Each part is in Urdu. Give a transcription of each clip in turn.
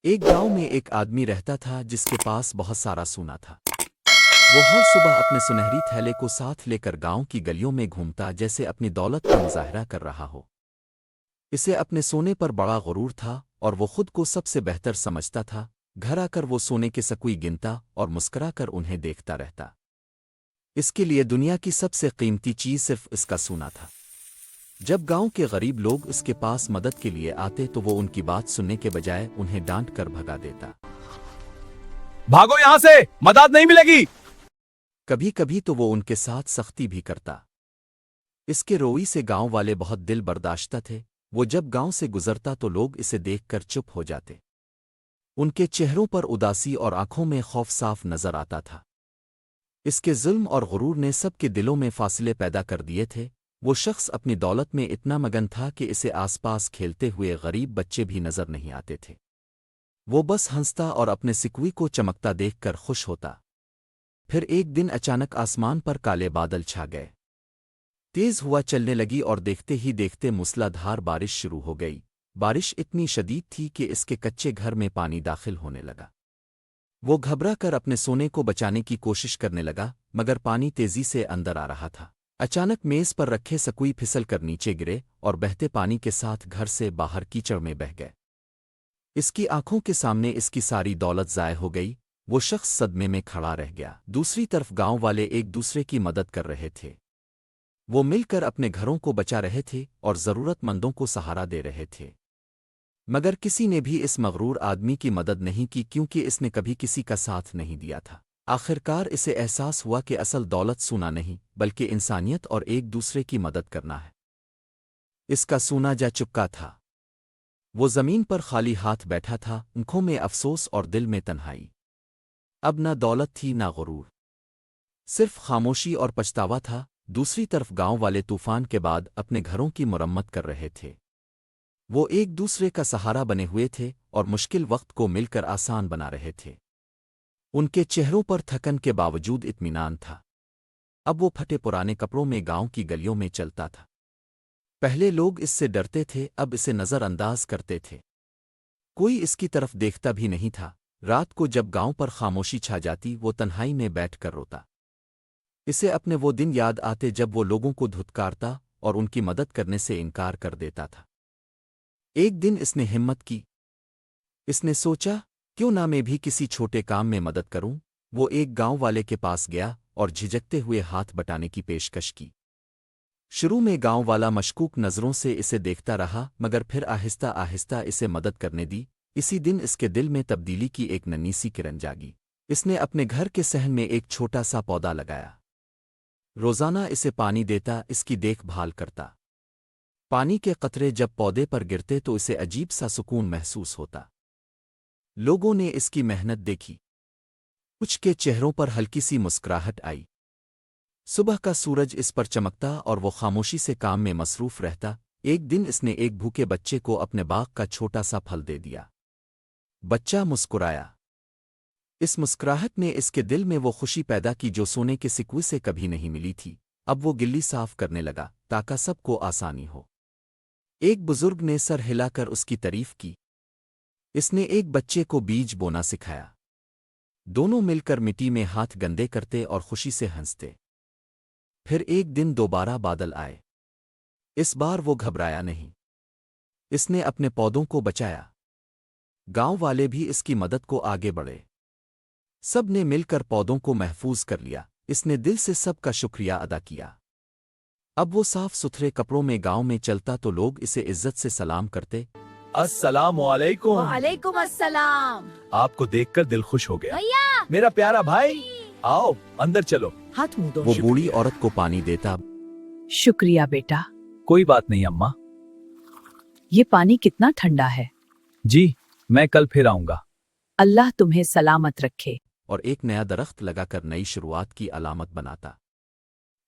ایک گاؤں میں ایک آدمی رہتا تھا جس کے پاس بہت سارا سونا تھا۔ وہ ہر صبح اپنے سنہری تھیلے کو ساتھ لے کر گاؤں کی گلیوں میں گھومتا جیسے اپنی دولت کا مظاہرہ کر رہا ہو۔ اسے اپنے سونے پر بڑا غرور تھا اور وہ خود کو سب سے بہتر سمجھتا تھا۔ گھر آ کر وہ سونے کے سکوئی گنتا اور مسکرا کر انہیں دیکھتا رہتا۔ اس کے لیے دنیا کی سب سے قیمتی چیز صرف اس کا سونا تھا۔ جب گاؤں کے غریب لوگ اس کے پاس مدد کے لیے آتے تو وہ ان کی بات سننے کے بجائے انہیں ڈانٹ کر بھگا دیتا۔ بھاگو یہاں سے، مدد نہیں ملے گی۔ کبھی کبھی تو وہ ان کے ساتھ سختی بھی کرتا۔ اس کے روئی سے گاؤں والے بہت دل برداشتہ تھے۔ وہ جب گاؤں سے گزرتا تو لوگ اسے دیکھ کر چپ ہو جاتے۔ ان کے چہروں پر اداسی اور آنکھوں میں خوف صاف نظر آتا تھا۔ اس کے ظلم اور غرور نے سب کے دلوں میں فاصلے پیدا کر دیے تھے۔ وہ شخص اپنی دولت میں اتنا مگن تھا کہ اسے آس پاس کھیلتے ہوئے غریب بچے بھی نظر نہیں آتے تھے۔ وہ بس ہنستا اور اپنے سکوئی کو چمکتا دیکھ کر خوش ہوتا۔ پھر ایک دن اچانک آسمان پر کالے بادل چھا گئے۔ تیز ہوا چلنے لگی اور دیکھتے ہی دیکھتے موسلا دھار بارش شروع ہو گئی۔ بارش اتنی شدید تھی کہ اس کے کچے گھر میں پانی داخل ہونے لگا۔ وہ گھبرا کر اپنے سونے کو بچانے کی کوشش کرنے لگا، مگر پانی تیزی سے اندر آ رہا تھا۔ اچانک میز پر رکھے سکوئی پھسل کر نیچے گرے اور بہتے پانی کے ساتھ گھر سے باہر کیچڑ میں بہہ گئے۔ اس کی آنکھوں کے سامنے اس کی ساری دولت ضائع ہو گئی۔ وہ شخص صدمے میں کھڑا رہ گیا۔ دوسری طرف گاؤں والے ایک دوسرے کی مدد کر رہے تھے۔ وہ مل کر اپنے گھروں کو بچا رہے تھے اور ضرورت مندوں کو سہارا دے رہے تھے۔ مگر کسی نے بھی اس مغرور آدمی کی مدد نہیں کی کیونکہ اس نے کبھی کسی کا ساتھ نہیں دیا تھا۔ آخرکار اسے احساس ہوا کہ اصل دولت سونا نہیں بلکہ انسانیت اور ایک دوسرے کی مدد کرنا ہے۔ اس کا سونا جا چکا تھا۔ وہ زمین پر خالی ہاتھ بیٹھا تھا، آنکھوں میں افسوس اور دل میں تنہائی۔ اب نہ دولت تھی نہ غرور، صرف خاموشی اور پچھتاوا تھا۔ دوسری طرف گاؤں والے طوفان کے بعد اپنے گھروں کی مرمت کر رہے تھے۔ وہ ایک دوسرے کا سہارا بنے ہوئے تھے اور مشکل وقت کو مل کر آسان بنا رہے تھے۔ ان کے چہروں پر تھکن کے باوجود اطمینان تھا۔ اب وہ پھٹے پرانے کپڑوں میں گاؤں کی گلیوں میں چلتا تھا۔ پہلے لوگ اس سے ڈرتے تھے، اب اسے نظر انداز کرتے تھے۔ کوئی اس کی طرف دیکھتا بھی نہیں تھا۔ رات کو جب گاؤں پر خاموشی چھا جاتی وہ تنہائی میں بیٹھ کر روتا۔ اسے اپنے وہ دن یاد آتے جب وہ لوگوں کو دھتکارتا اور ان کی مدد کرنے سے انکار کر دیتا تھا۔ ایک دن اس نے ہمت کی۔ اس نے سوچا، کیوں نہ میں بھی کسی چھوٹے کام میں مدد کروں۔ وہ ایک گاؤں والے کے پاس گیا اور جھجکتے ہوئے ہاتھ بٹانے کی پیشکش کی۔ شروع میں گاؤں والا مشکوک نظروں سے اسے دیکھتا رہا، مگر پھر آہستہ آہستہ اسے مدد کرنے دی۔ اسی دن اس کے دل میں تبدیلی کی ایک ننھی سی کرن جاگی۔ اس نے اپنے گھر کے صحن میں ایک چھوٹا سا پودا لگایا۔ روزانہ اسے پانی دیتا، اس کی دیکھ بھال کرتا۔ پانی کے قطرے جب پودے پر گرتے تو اسے عجیب سا سکون محسوس ہوتا۔ لوگوں نے اس کی محنت دیکھی۔ کچھ کے چہروں پر ہلکی سی مسکراہٹ آئی۔ صبح کا سورج اس پر چمکتا اور وہ خاموشی سے کام میں مصروف رہتا۔ ایک دن اس نے ایک بھوکے بچے کو اپنے باغ کا چھوٹا سا پھل دے دیا۔ بچہ مسکرایا۔ اس مسکراہٹ نے اس کے دل میں وہ خوشی پیدا کی جو سونے کے سکوے سے کبھی نہیں ملی تھی۔ اب وہ گلی صاف کرنے لگا تاکہ سب کو آسانی ہو۔ ایک بزرگ نے سر ہلا کر اس کی تعریف کی۔ اس نے ایک بچے کو بیج بونا سکھایا۔ دونوں مل کر مٹی میں ہاتھ گندے کرتے اور خوشی سے ہنستے۔ پھر ایک دن دوبارہ بادل آئے۔ اس بار وہ گھبرایا نہیں۔ اس نے اپنے پودوں کو بچایا۔ گاؤں والے بھی اس کی مدد کو آگے بڑھے۔ سب نے مل کر پودوں کو محفوظ کر لیا۔ اس نے دل سے سب کا شکریہ ادا کیا۔ اب وہ صاف ستھرے کپڑوں میں گاؤں میں چلتا تو لوگ اسے عزت سے سلام کرتے۔ السلام علیکم۔ وعلیکم السلام۔ آپ کو دیکھ کر دل خوش ہو گیا۔ بھیا میرا پیارا بھائی، آؤ اندر چلو۔ ہاتھ منہ دو۔ وہ بوڑھی عورت کو پانی دیتا۔ شکریہ بیٹا، کوئی بات نہیں اماں۔ یہ پانی کتنا ٹھنڈا ہے۔ جی، میں کل پھر آؤں گا۔ اللہ تمہیں سلامت رکھے۔ اور ایک نیا درخت لگا کر نئی شروعات کی علامت بناتا۔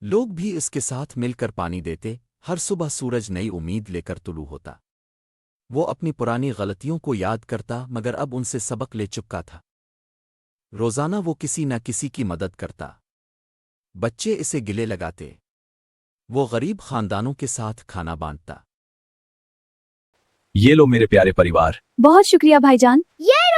لوگ بھی اس کے ساتھ مل کر پانی دیتے۔ ہر صبح سورج نئی امید لے کر طلوع ہوتا۔ وہ اپنی پرانی غلطیوں کو یاد کرتا مگر اب ان سے سبق لے چکا تھا۔ روزانہ وہ کسی نہ کسی کی مدد کرتا۔ بچے اسے گلے لگاتے۔ وہ غریب خاندانوں کے ساتھ کھانا بانٹتا۔ یہ لو میرے پیارے پریوار۔ بہت شکریہ بھائی جان۔ یہ